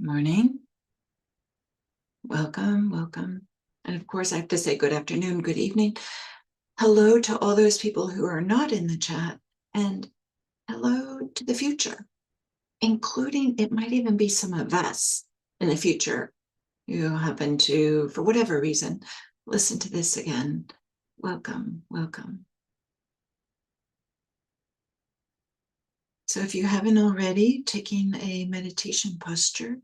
Morning. Welcome, welcome. And of course, I have to say good afternoon, good evening. Hello to all those people who are not in the chat, and hello to the future, including it might even be some of us in the future who happen to, for whatever reason, listen to this again. Welcome, welcome. So if you haven't already, taking a meditation posture.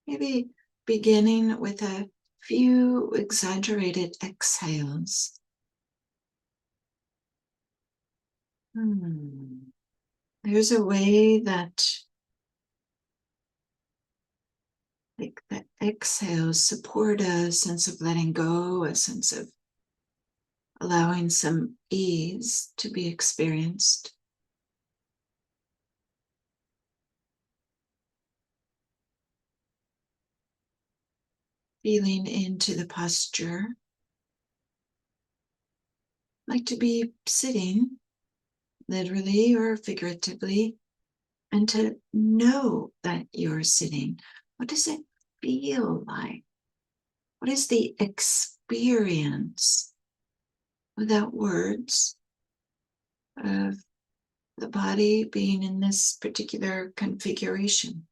Maybe beginning with a few exaggerated exhales. There's a way that like the exhales support a sense of letting go, a sense of allowing some ease to be experienced. Feeling into the posture, like to be sitting, literally or figuratively, and to know that you're sitting. What does it feel like? What is the experience without words of the body being in this particular configuration?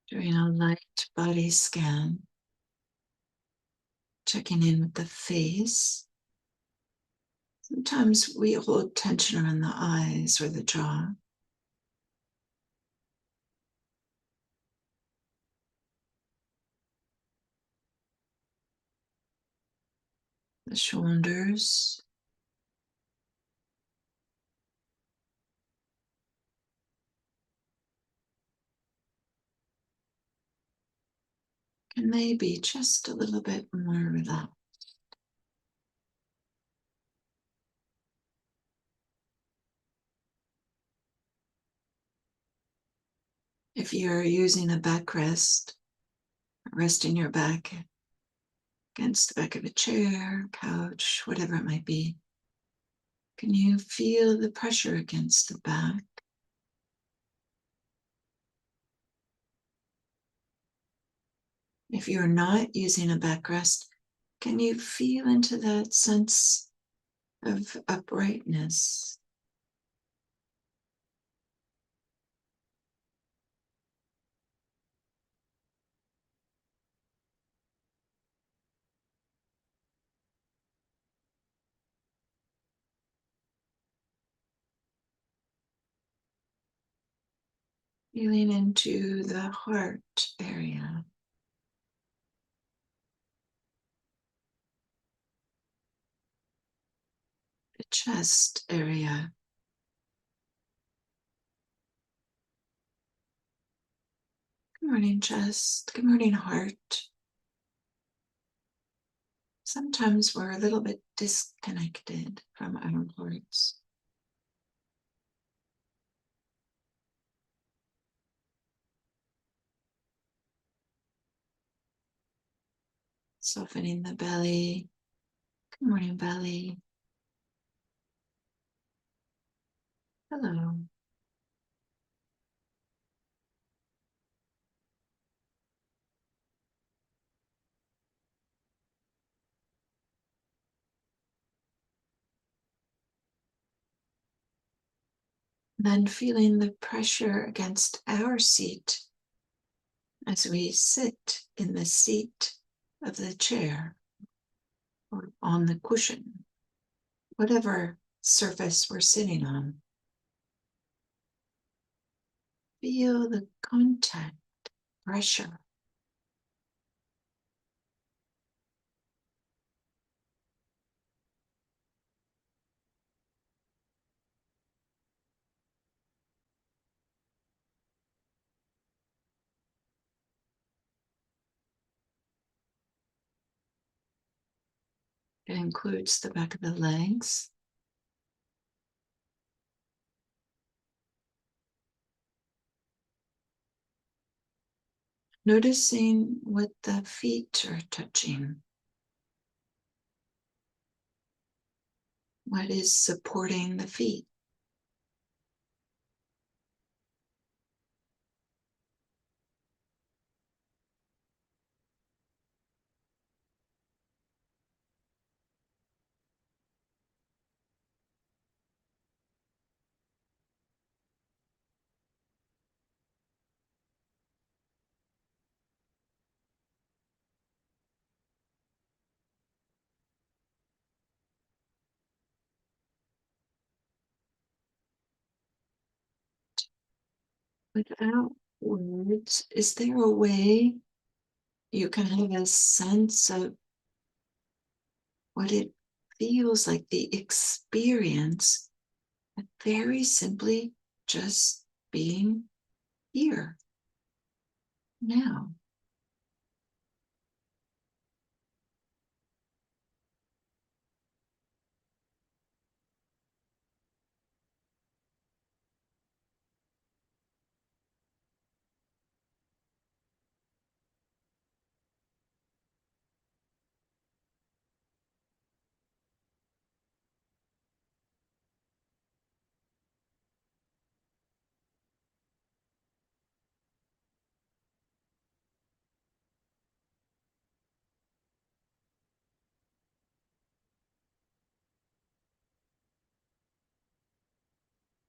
Doing a light body scan, checking in with the face. Sometimes we hold tension around the eyes or the jaw. The shoulders. And maybe just a little bit more relaxed. If you're using a backrest, resting your back against the back of a chair, couch, whatever it might be, can you feel the pressure against the back? If you're not using a backrest, can you feel into that sense of uprightness? Feeling into the heart area, the chest area. Good morning, chest. Good morning, heart. Sometimes we're a little bit disconnected from our hearts. Softening the belly. Good morning, belly. Hello. Then feeling the pressure against our seat as we sit in the seat of the chair or on the cushion, whatever surface we're sitting on. Feel the contact, pressure. It includes the back of the legs, noticing what the feet are touching, what is supporting the feet. Without words, is there a way you can have a sense of what it feels like, the experience of very simply just being here now?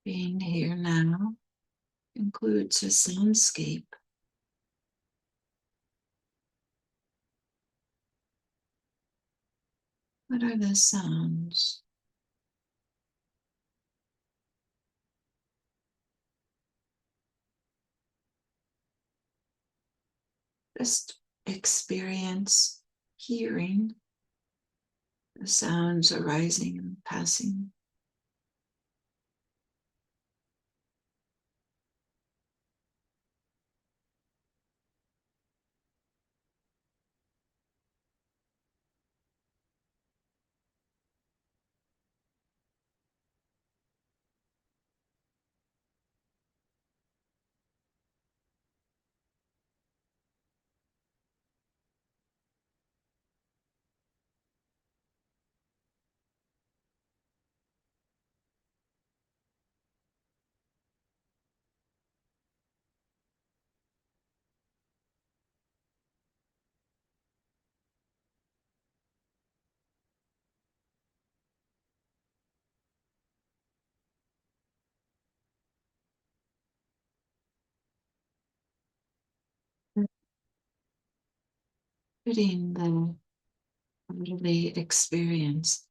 Being here now includes a soundscape. What are the sounds? Just experience hearing the sounds arising and passing. Fitting the bodily experience,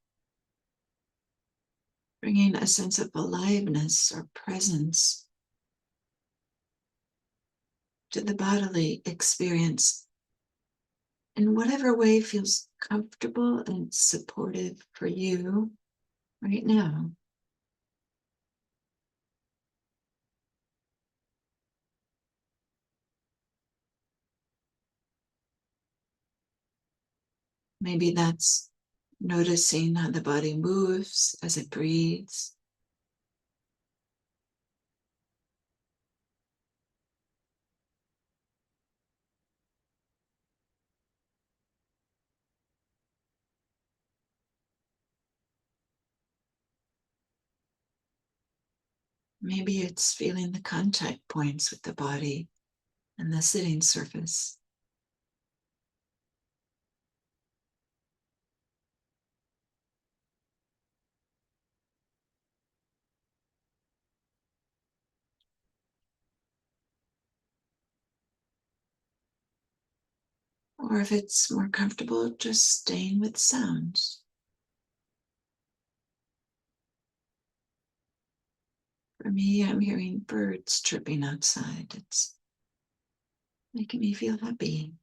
bringing a sense of aliveness or presence to the bodily experience in whatever way feels comfortable and supportive for you right now. Maybe that's noticing how the body moves as it breathes. Maybe it's feeling the contact points with the body and the sitting surface. Or if it's more comfortable, just staying with sounds. For me, I'm hearing birds chirping outside. It's making me feel happy.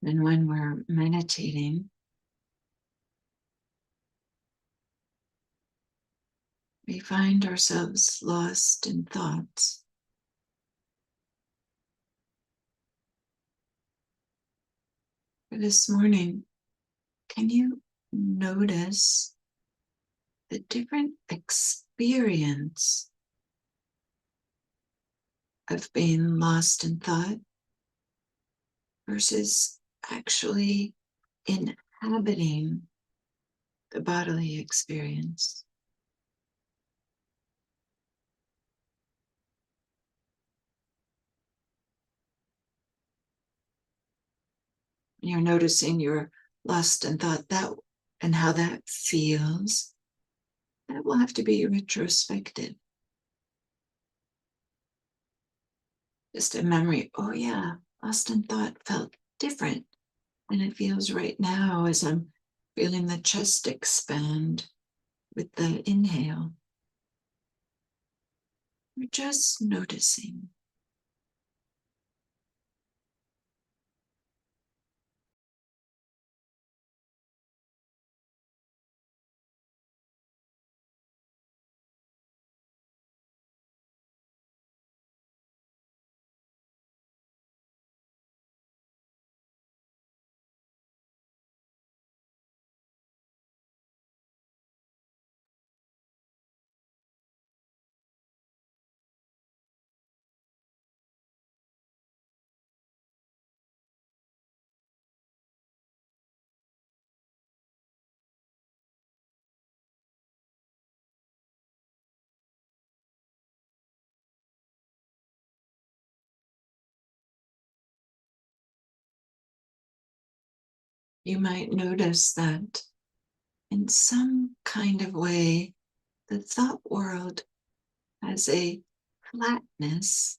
And when we're meditating, we find ourselves lost in thoughts. For this morning, can you notice the different experience of being lost in thought versus actually inhabiting the bodily experience? You're noticing you're lost in thought, that and how that feels. That will have to be retrospective. Just a memory. Oh yeah, lost in thought felt different than it feels right now as I'm feeling the chest expand with the inhale. We're just noticing. You might notice that in some kind of way, the thought world has a flatness.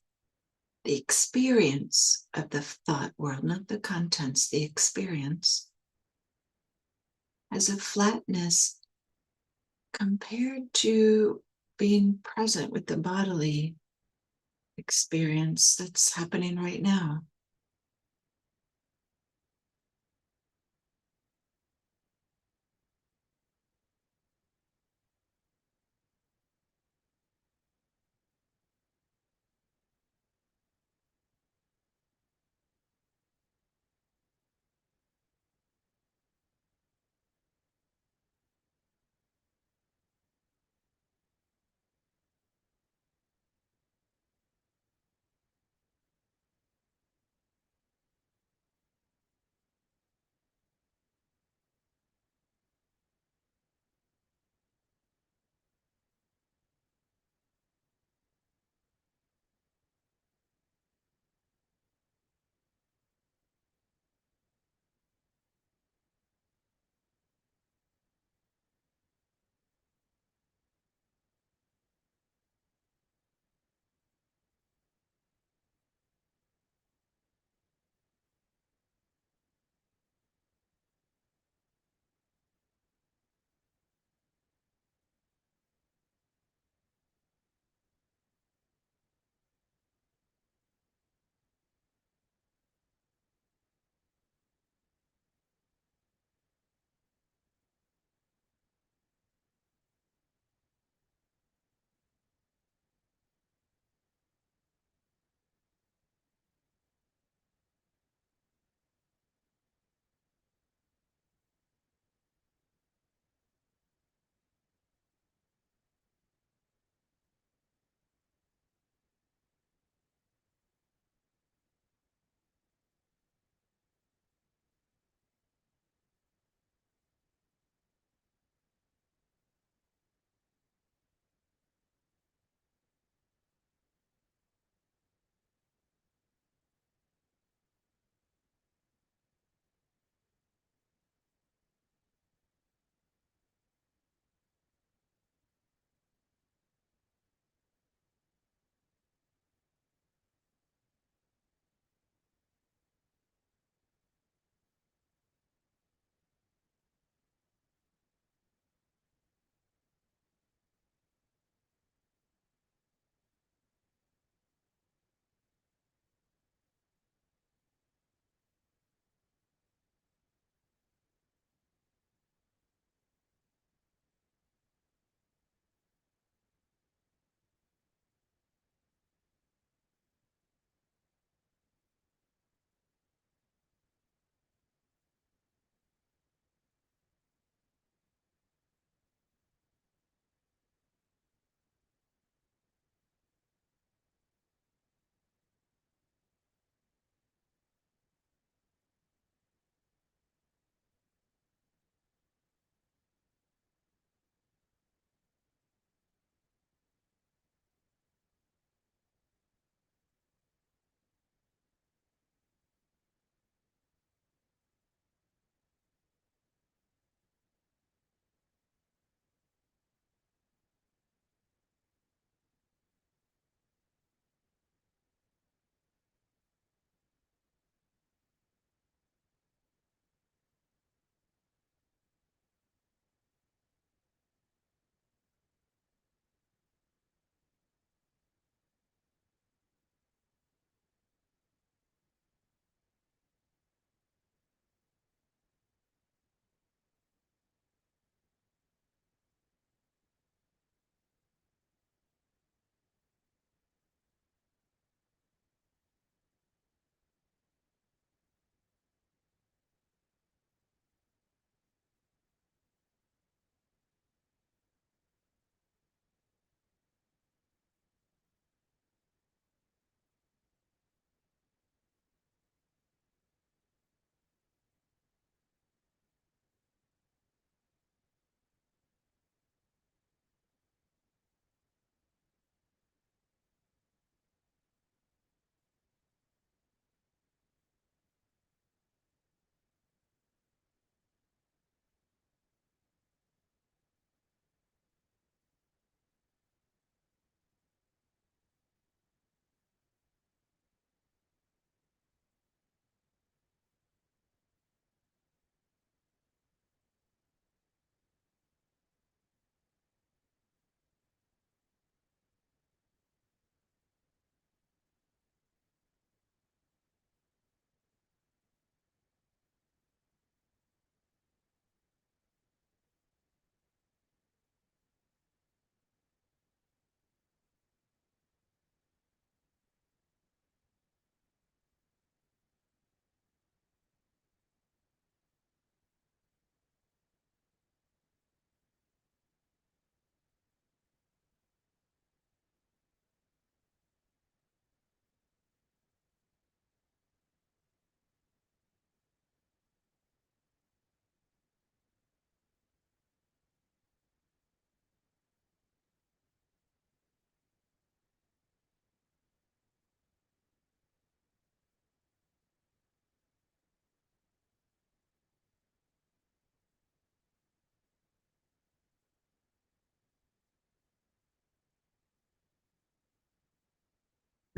The experience of the thought world, not the contents, the experience, has a flatness compared to being present with the bodily experience that's happening right now.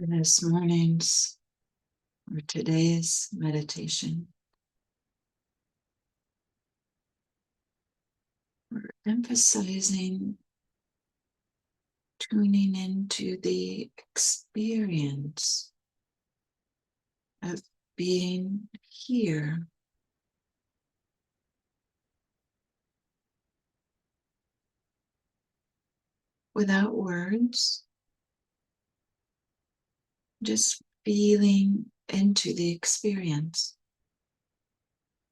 For this morning's or today's meditation, we're emphasizing tuning into the experience of being here without words, just feeling into the experience.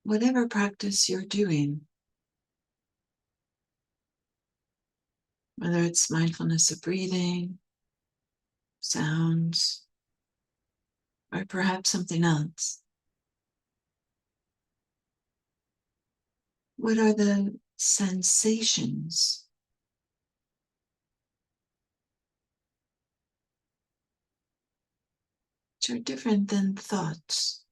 Whatever practice you're doing, whether it's mindfulness of breathing, sounds, or perhaps something else. What are the sensations which are different than thoughts?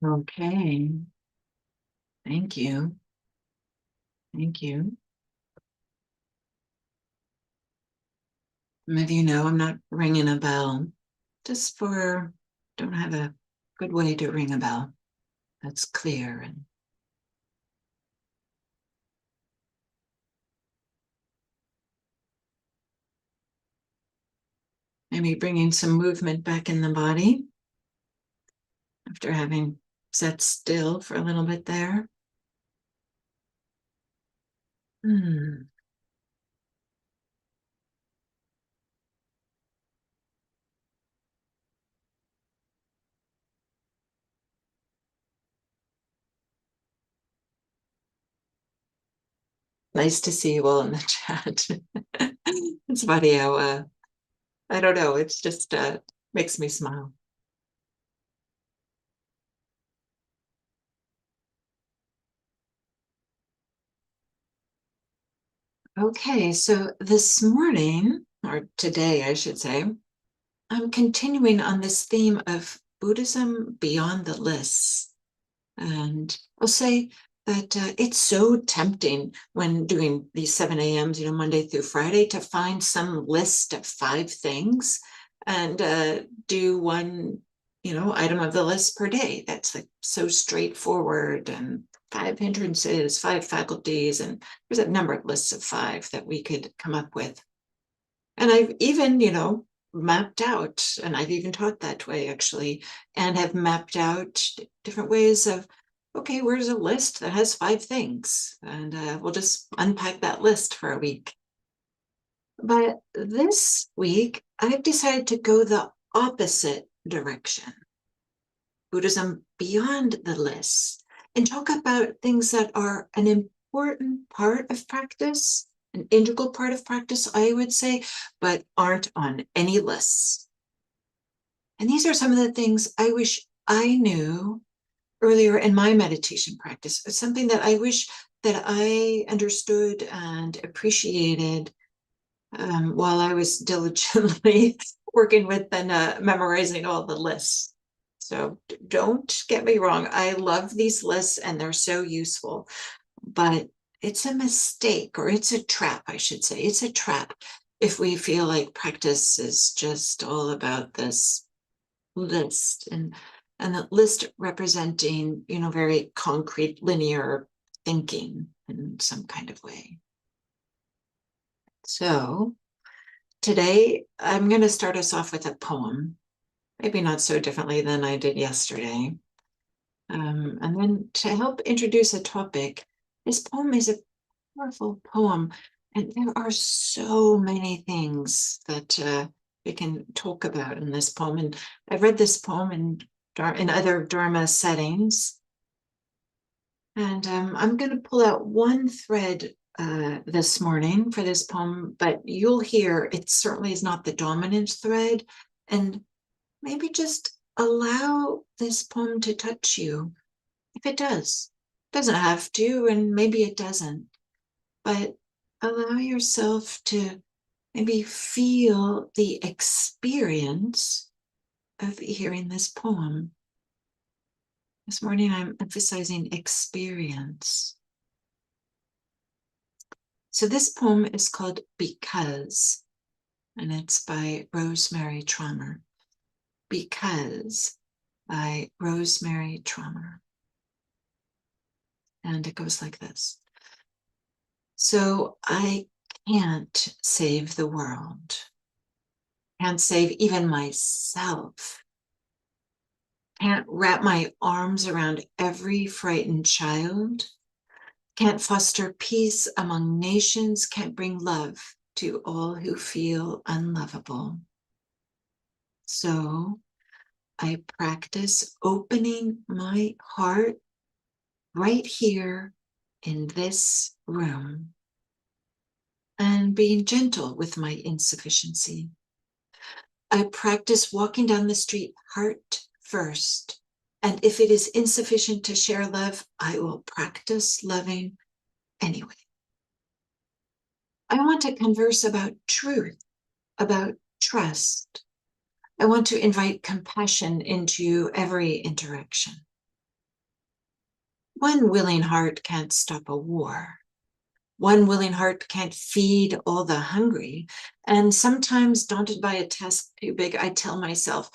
Okay. Thank you. Thank you. Maybe you know I'm not ringing a bell. Just for don't have a good way to ring a bell. That's clear and maybe bringing some movement back in the body after having sat still for a little bit there. Hmm. Nice to see you all in the chat. It's funny how I don't know, it's just makes me smile. Okay, so this morning, or today, I should say, I'm continuing on this theme of Buddhism beyond the lists. And I'll say that it's so tempting when doing these 7 a.m.s, Monday through Friday, to find some list of 5 things and do one, item of the list per day. That's like so straightforward, and 5 hindrances, 5 faculties, and there's a number of lists of 5 that we could come up with. And I've even, mapped out, and I've even taught that way actually, and have mapped out different ways of, okay, where's a list that has 5 things? And we'll just unpack that list for a week. But this week, I've decided to go the opposite direction. Buddhism beyond the list, and talk about things that are an important part of practice, an integral part of practice, I would say, but aren't on any lists. And these are some of the things I wish I knew earlier in my meditation practice. It's something that I wish that I understood and appreciated while I was diligently working with and memorizing all the lists. So don't get me wrong. I love these lists and they're so useful, but it's a mistake, or it's a trap, I should say. It's a trap if we feel like practice is just all about this list, and the list representing, very concrete, linear thinking in some kind of way. So today I'm going to start us off with a poem, maybe not so differently than I did yesterday. And then to help introduce a topic, this poem is a powerful poem, and there are so many things that we can talk about in this poem. And I've read this poem in other Dharma settings, and I'm going to pull out one thread this morning for this poem, but you'll hear it certainly is not the dominant thread, and maybe just allow this poem to touch you if it does. It doesn't have to, and maybe it doesn't, but allow yourself to maybe feel the experience of hearing this poem. This morning I'm emphasizing experience. So this poem is called Because, and it's by Rosemary Trommer. Because by Rosemary Trommer. And it goes like this. So I can't save the world. Can't save even myself. Can't wrap my arms around every frightened child. Can't foster peace among nations. Can't bring love to all who feel unlovable. So I practice opening my heart right here in this room and being gentle with my insufficiency. I practice walking down the street heart first. And if it is insufficient to share love, I will practice loving anyway. I want to converse about truth, about trust. I want to invite compassion into every interaction. One willing heart can't stop a war. One willing heart can't feed all the hungry. And sometimes, daunted by a task too big, I tell myself,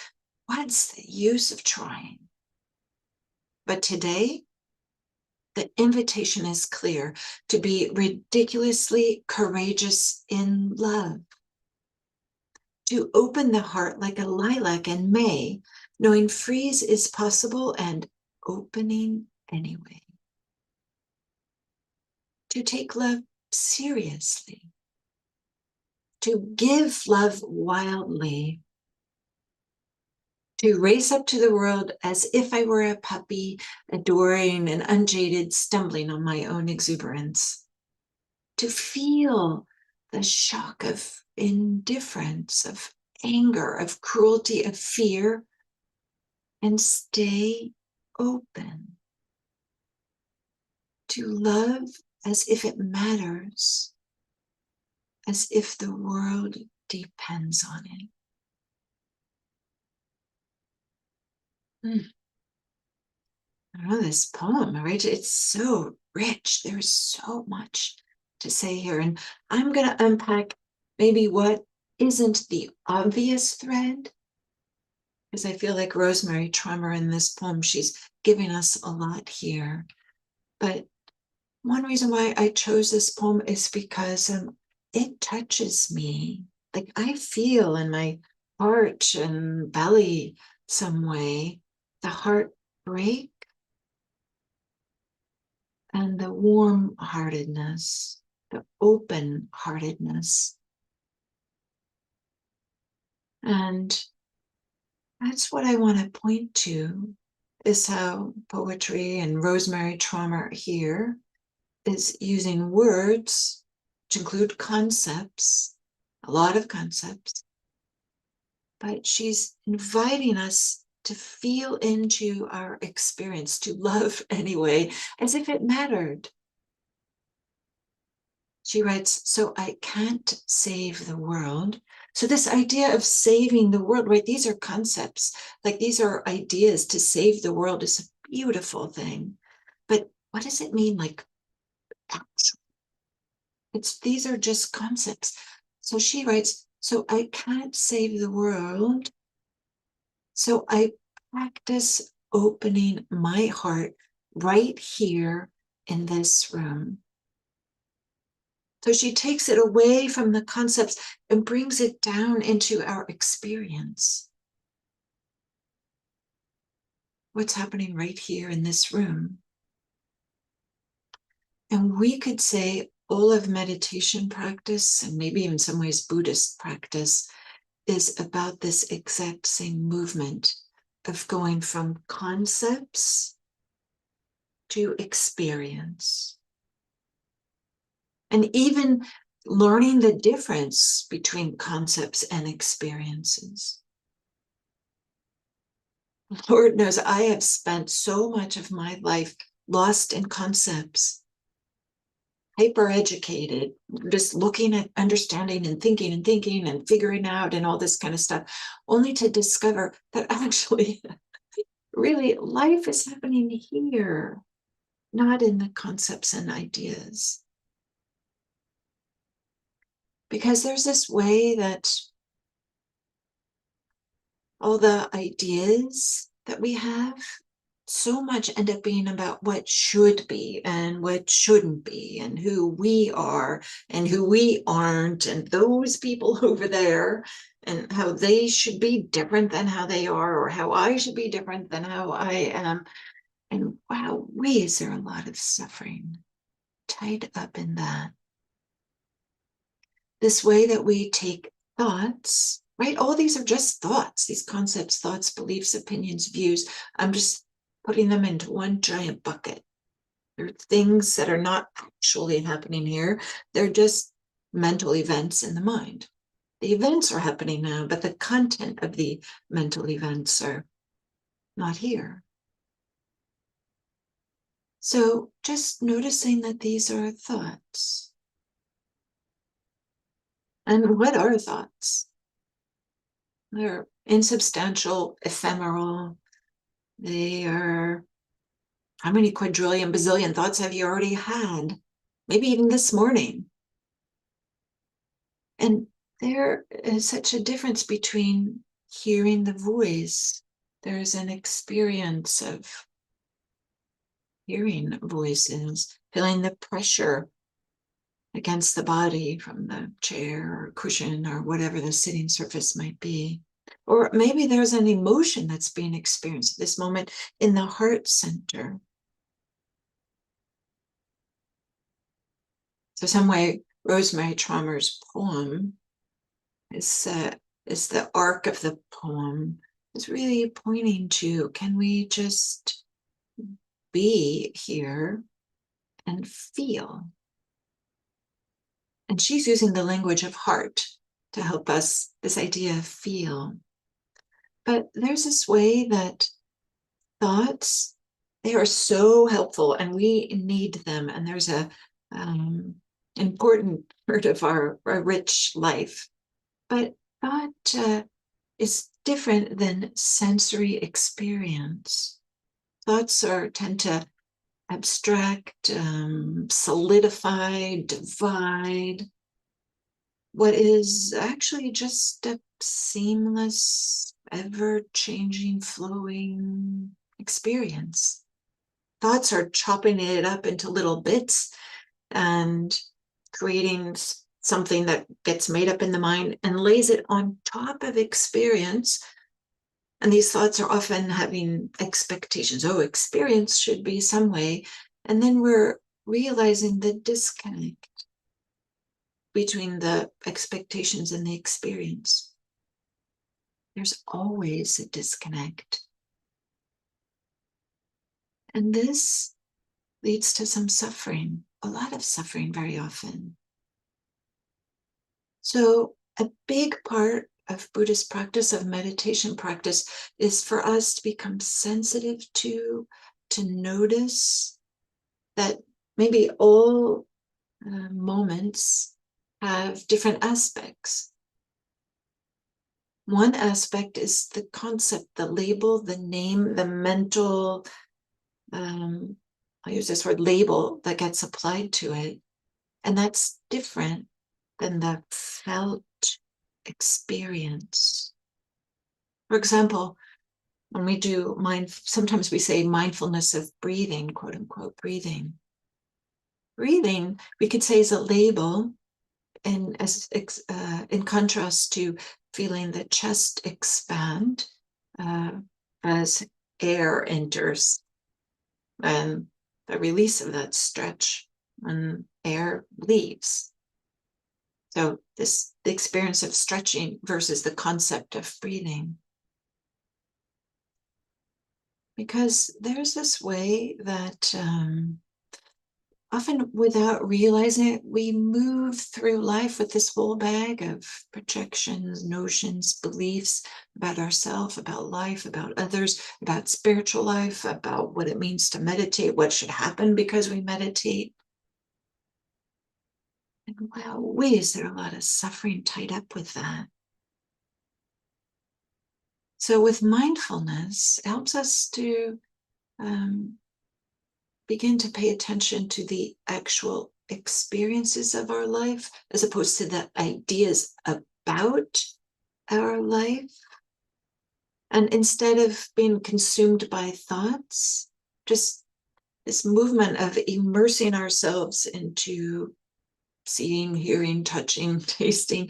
what's the use of trying? But today, the invitation is clear to be ridiculously courageous in love, to open the heart like a lilac in May, knowing freeze is possible and opening anyway. To take love seriously, to give love wildly, to race up to the world as if I were a puppy, adoring and unjaded, stumbling on my own exuberance, to feel the shock of indifference, of anger, of cruelty, of fear, and stay open, to love as if it matters, as if the world depends on it. I don't know, this poem, right? It's so rich. There's so much to say here. And I'm going to unpack maybe what isn't the obvious thread, because I feel like Rosemary Trummer in this poem, she's giving us a lot here. But one reason why I chose this poem is because it touches me. Like I feel in my heart and belly some way the heart break and the warm-heartedness, the open-heartedness. And that's what I want to point to, is how poetry and Rosemary Traumer here is using words to include concepts, a lot of concepts, but she's inviting us to feel into our experience, to love anyway, as if it mattered. She writes, so I can't save the world. So this idea of saving the world, right? These are concepts, like these are ideas. To save the world is a beautiful thing. But what does it mean? Like, actually, these are just concepts. So she writes, so I can't save the world. So I practice opening my heart right here in this room. So she takes it away from the concepts and brings it down into our experience. What's happening right here in this room? And we could say all of meditation practice, and maybe in some ways Buddhist practice, is about this exact same movement of going from concepts to experience. And even learning the difference between concepts and experiences. Lord knows I have spent so much of my life lost in concepts, hyper educated, just looking at understanding and thinking and figuring out and all this kind of stuff, only to discover that actually, really, life is happening here, not in the concepts and ideas. Because there's this way that all the ideas that we have so much end up being about what should be and what shouldn't be, and who we are and who we aren't, and those people over there, and how they should be different than how they are, or how I should be different than how I am. And wow, is there a lot of suffering tied up in that? This way that we take thoughts, right? All these are just thoughts, these concepts, thoughts, beliefs, opinions, views. I'm just putting them into one giant bucket. They're things that are not actually happening here. They're just mental events in the mind. The events are happening now, but the content of the mental events are not here. So just noticing that these are thoughts. And what are thoughts? They're insubstantial, ephemeral. They are How many quadrillion, bazillion thoughts have you already had? Maybe even this morning. And there is such a difference between hearing the voice. There's an experience of hearing voices, feeling the pressure against the body from the chair or cushion or whatever the sitting surface might be. Or maybe there's an emotion that's being experienced at this moment in the heart center. So some way, Rosemary Traumer's poem is the arc of the poem is really pointing to, can we just be here and feel? And she's using the language of heart to help us, this idea of feel. But there's this way that thoughts, they are so helpful and we need them. And there's a important part of our rich life. But thought is different than sensory experience. Thoughts tend to abstract, solidify, divide, what is actually just a seamless, ever-changing, flowing experience. Thoughts are chopping it up into little bits and creating something that gets made up in the mind and lays it on top of experience. And these thoughts are often having expectations. Oh, experience should be some way. And then we're realizing the disconnect between the expectations and the experience. There's always a disconnect. And this leads to some suffering, a lot of suffering very often. So a big part of Buddhist practice, of meditation practice, is for us to become sensitive to notice that maybe all moments have different aspects. One aspect is the concept, the label, the name, the mental, I'll use this word, label that gets applied to it. And that's different than the felt experience. For example, when we do sometimes we say mindfulness of breathing, quote unquote, breathing. Breathing, we could say, is a label, and in contrast to feeling the chest expand as air enters, and the release of that stretch when air leaves. So the experience of stretching versus the concept of breathing. Because there's this way that often without realizing it, we move through life with this whole bag of projections, notions, beliefs about ourselves, about life, about others, about spiritual life, about what it means to meditate, what should happen because we meditate. And wow, is there a lot of suffering tied up with that? So with mindfulness, it helps us to begin to pay attention to the actual experiences of our life as opposed to the ideas about our life. And instead of being consumed by thoughts, just this movement of immersing ourselves into seeing, hearing, touching, tasting,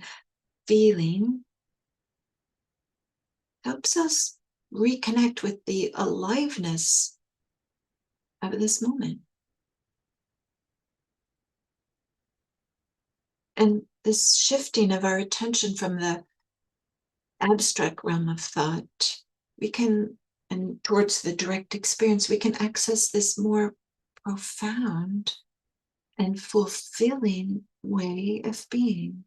feeling helps us reconnect with the aliveness of this moment. And this shifting of our attention from the abstract realm of thought, and towards the direct experience, we can access this more profound and fulfilling way of being,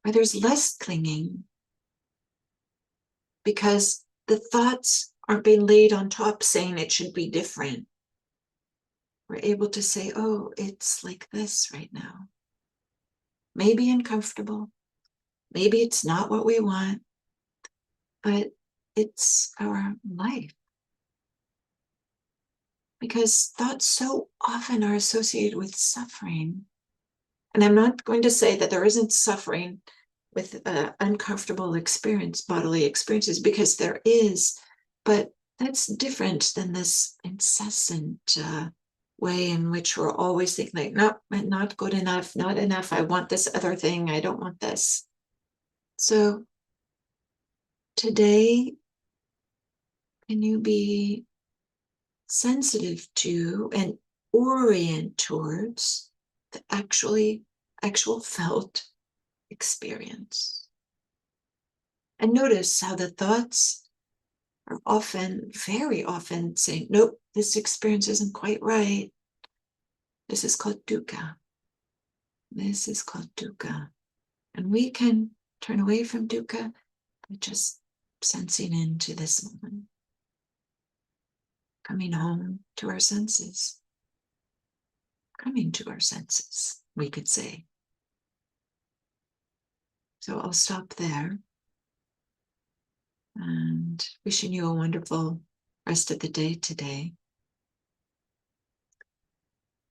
where there's less clinging, because the thoughts aren't being laid on top saying it should be different. We're able to say, oh, it's like this right now. Maybe uncomfortable. Maybe it's not what we want, but it's our life. because thoughts so often are associated with suffering. And I'm not going to say that there isn't suffering with uncomfortable experience, bodily experiences, because there is, but that's different than this incessant way in which we're always thinking like, no, not good enough, not enough. I want this other thing. I don't want this. So today, can you be sensitive to and orient towards the actual felt experience? And notice how the thoughts are often, very often saying, nope, this experience isn't quite right. This is called dukkha. This is called dukkha. And we can turn away from dukkha by just sensing into this moment, coming home to our senses, coming to our senses, we could say. So I'll stop there and wishing you a wonderful rest of the day today.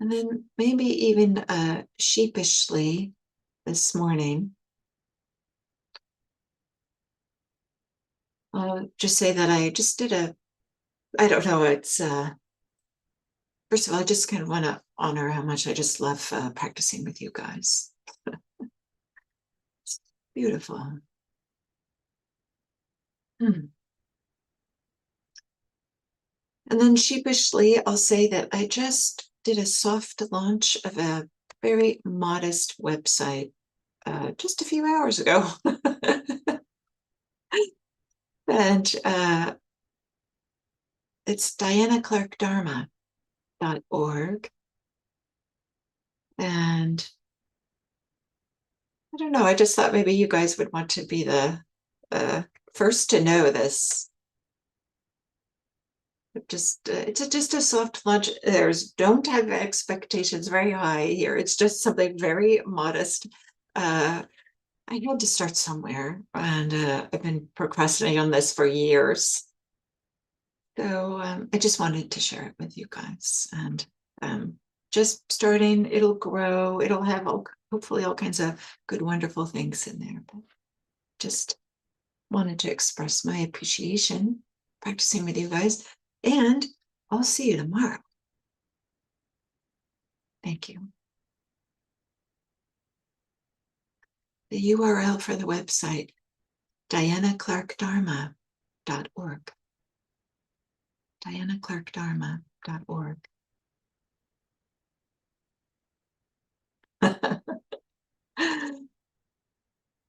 And then maybe even sheepishly this morning, I'll just say that I just did I don't know, it's, first of all, I just kind of want to honor how much I just love practicing with you guys. It's beautiful. Hmm. And then sheepishly, I'll say that I just did a soft launch of a very modest website just a few hours ago. And it's dianaclarkdharma.org. And I don't know, I just thought maybe you guys would want to be the first to know this. Just it's just a soft launch. Don't have expectations very high here. It's just something very modest. I had to start somewhere, and I've been procrastinating on this for years. So I just wanted to share it with you guys, and just starting. It'll grow. It'll have hopefully all kinds of good, wonderful things in there. But just wanted to express my appreciation practicing with you guys, and I'll see you tomorrow. Thank you. The URL for the website, dianaclarkdharma.org. dianaclarkdharma.org.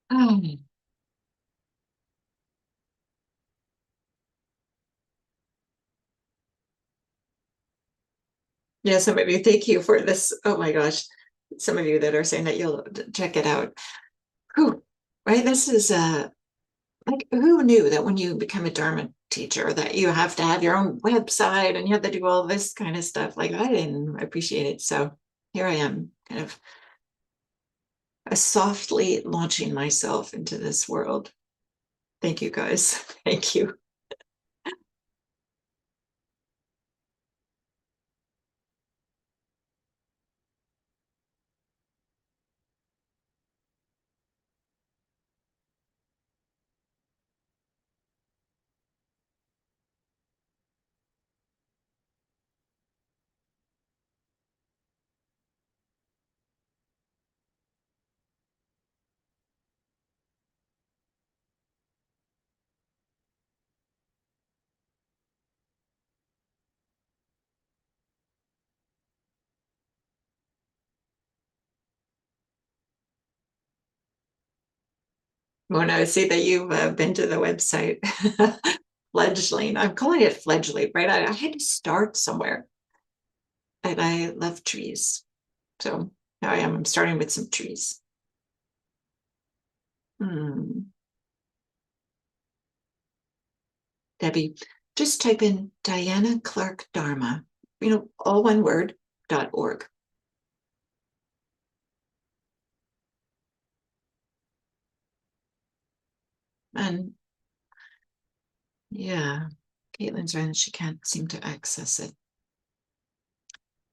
Oh, yeah, some of you, thank you for this. Oh my gosh. Some of you that are saying that you'll check it out. Whew, right? This is like, who knew that when you become a Dharma teacher that you have to have your own website and you have to do all this kind of stuff? Like, I didn't appreciate it. So here I am, kind of softly launching myself into this world. Thank you guys. Thank you. When I see that you've been to the website, fledgling, I'm calling it fledgling, right? I had to start somewhere, and I love trees. So now I am. I'm starting with some trees. Hmm. Debbie, just type in Diana Clark Dharma, all one word, .org. And yeah, Caitlin's right, she can't seem to access it.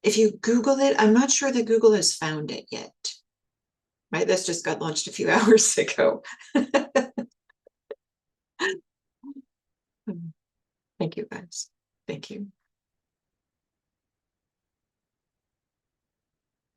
If you Google it, I'm not sure that Google has found it yet. Right, this just got launched a few hours ago. Thank you, guys. Thank you.